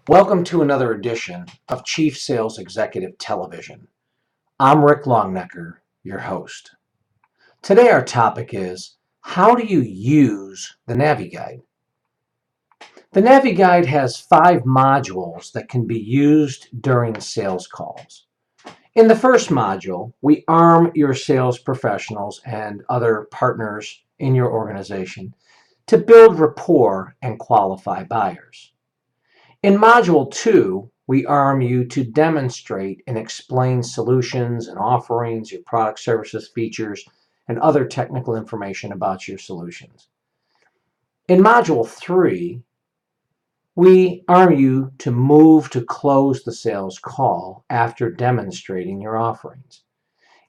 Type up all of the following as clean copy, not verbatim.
Welcome to another edition of Chief Sales Executive Television. I'm Rick Longnecker, your host. Today our topic is, how do you use the TheNaviGuide? The TheNaviGuide has 5 modules that can be used during sales calls. In the first module, we arm your sales professionals and other partners in your organization to build rapport and qualify buyers. In Module 2, we arm you to demonstrate and explain solutions and offerings, your product, services, features, and other technical information about your solutions. In Module 3, we arm you to move to close the sales call after demonstrating your offerings.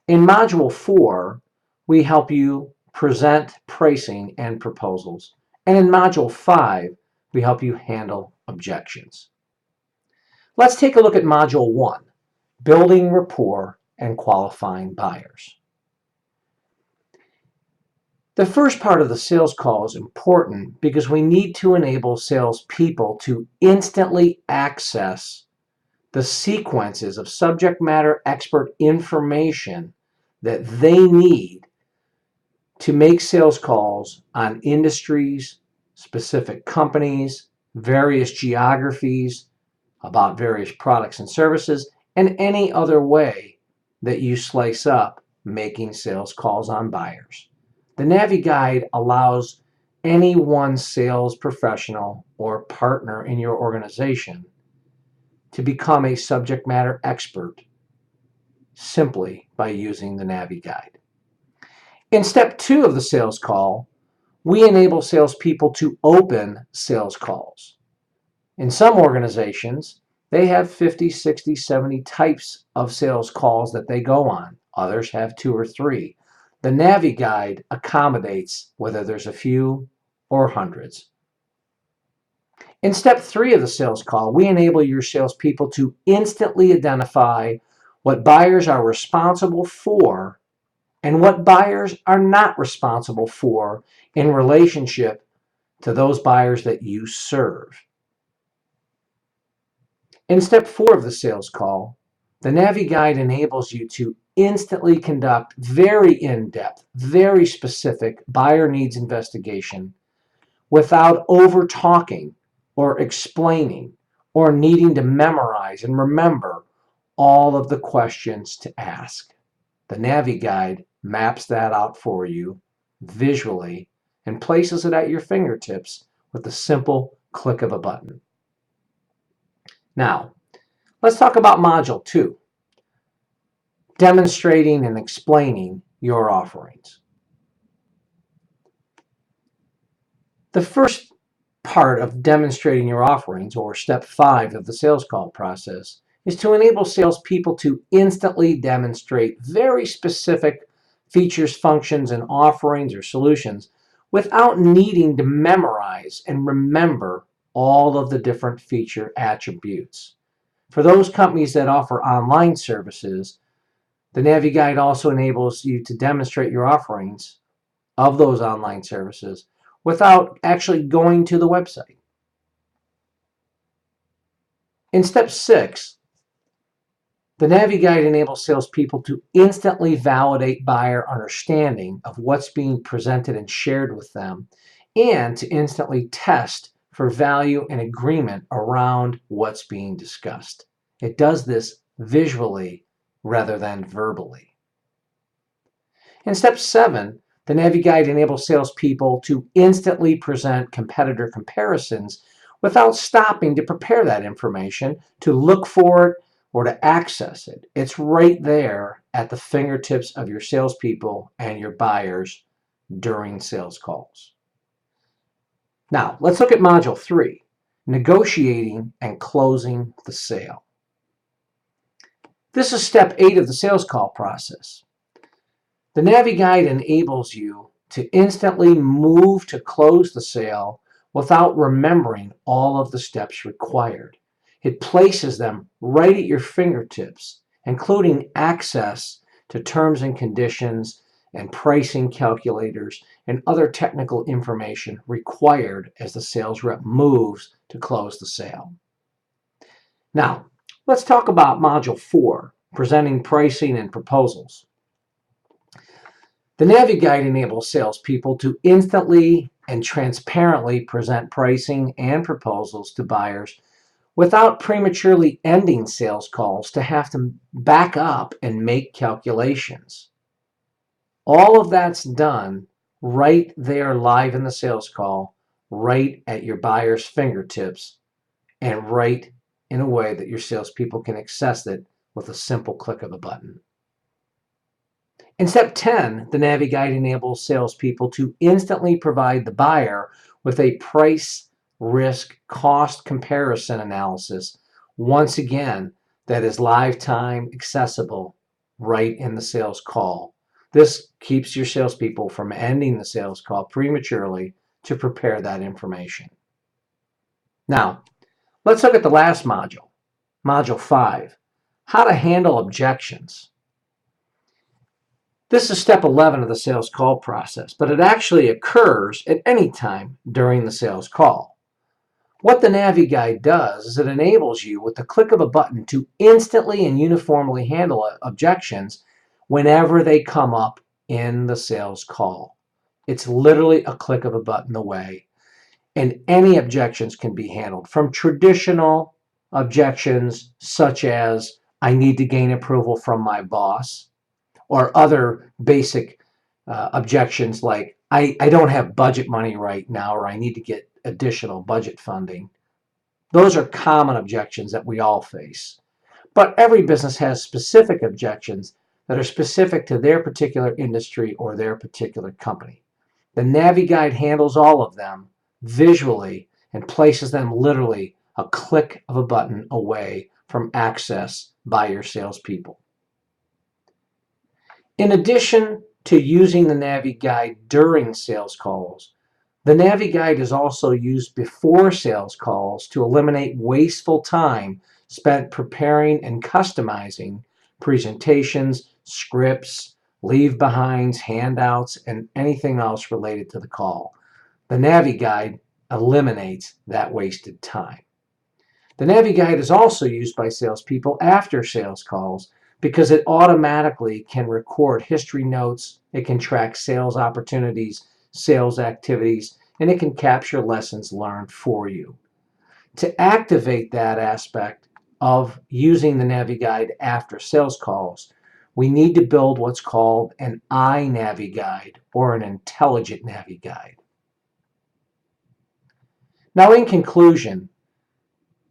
In Module 4, we help you present pricing and proposals. And in Module 5, we help you handle objections. Let's take a look at Module 1, Building Rapport and Qualifying Buyers. The first part of the sales call is important because we need to enable salespeople to instantly access the sequences of subject matter expert information that they need to make sales calls on industries, specific companies, various geographies, about various products and services, and any other way that you slice up making sales calls on buyers. The TheNaviGuide allows any one sales professional or partner in your organization to become a subject matter expert simply by using the TheNaviGuide. In step 2 of the sales call, we enable salespeople to open sales calls. In some organizations, they have 50, 60, 70 types of sales calls that they go on. Others have 2 or 3. The TheNaviGuide accommodates whether there's a few or hundreds. In step 3 of the sales call, we enable your salespeople to instantly identify what buyers are responsible for and what buyers are not responsible for in relationship to those buyers that you serve. In step 4 of the sales call, the TheNaviGuide enables you to instantly conduct very in-depth, very specific buyer needs investigation without over-talking or explaining or needing to memorize and remember all of the questions to ask. The TheNaviGuide maps that out for you visually and places it at your fingertips with the simple click of a button. Now, let's talk about Module 2, demonstrating and explaining your offerings. The first part of demonstrating your offerings, or step 5 of the sales call process, is to enable salespeople to instantly demonstrate very specific features, functions, and offerings or solutions without needing to memorize and remember all of the different feature attributes. For those companies that offer online services, the TheNaviGuide also enables you to demonstrate your offerings of those online services without actually going to the website. In step 6, the TheNaviGuide enables salespeople to instantly validate buyer understanding of what's being presented and shared with them, and to instantly test for value and agreement around what's being discussed. It does this visually rather than verbally. In step 7, the TheNaviGuide enables salespeople to instantly present competitor comparisons without stopping to prepare that information, to look for it, or to access it. It's right there at the fingertips of your salespeople and your buyers during sales calls. Now, let's look at Module 3, negotiating and closing the sale. This is step 8 of the sales call process. The TheNaviGuide enables you to instantly move to close the sale without remembering all of the steps required. It places them right at your fingertips, including access to terms and conditions and pricing calculators and other technical information required as the sales rep moves to close the sale. Now, let's talk about Module 4, presenting pricing and proposals. The TheNaviGuide enables salespeople to instantly and transparently present pricing and proposals to buyers without prematurely ending sales calls to have to back up and make calculations. All of that's done right there live in the sales call, right at your buyer's fingertips, and right in a way that your salespeople can access it with a simple click of a button. In step 10, the TheNaviGuide enables salespeople to instantly provide the buyer with a price, risk, cost comparison analysis, once again, that is live time accessible right in the sales call. This keeps your salespeople from ending the sales call prematurely to prepare that information. Now, let's look at the last module, Module 5, how to handle objections. This is step 11 of the sales call process, but it actually occurs at any time during the sales call. What the TheNaviGuide does is it enables you with the click of a button to instantly and uniformly handle objections whenever they come up in the sales call. It's literally a click of a button away, and any objections can be handled, from traditional objections such as I need to gain approval from my boss, or other basic objections like I don't have budget money right now, or I need to get additional budget funding. Those are common objections that we all face. But every business has specific objections that are specific to their particular industry or their particular company. The TheNaviGuide handles all of them visually and places them literally a click of a button away from access by your salespeople. In addition to using the TheNaviGuide during sales calls, the TheNaviGuide is also used before sales calls to eliminate wasteful time spent preparing and customizing presentations, scripts, leave-behinds, handouts, and anything else related to the call. The TheNaviGuide eliminates that wasted time. The TheNaviGuide is also used by salespeople after sales calls because it automatically can record history notes, it can track sales opportunities, sales activities, and it can capture lessons learned for you. To activate that aspect of using the TheNaviGuide after sales calls, we need to build what's called an iNaviGuide, or an intelligent NaviGuide. Now, in conclusion,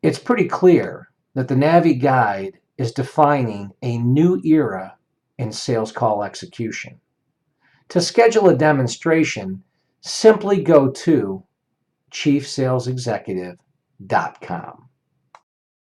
it's pretty clear that the TheNaviGuide is defining a new era in sales call execution. To schedule a demonstration, simply go to chiefsalesexecutive.com.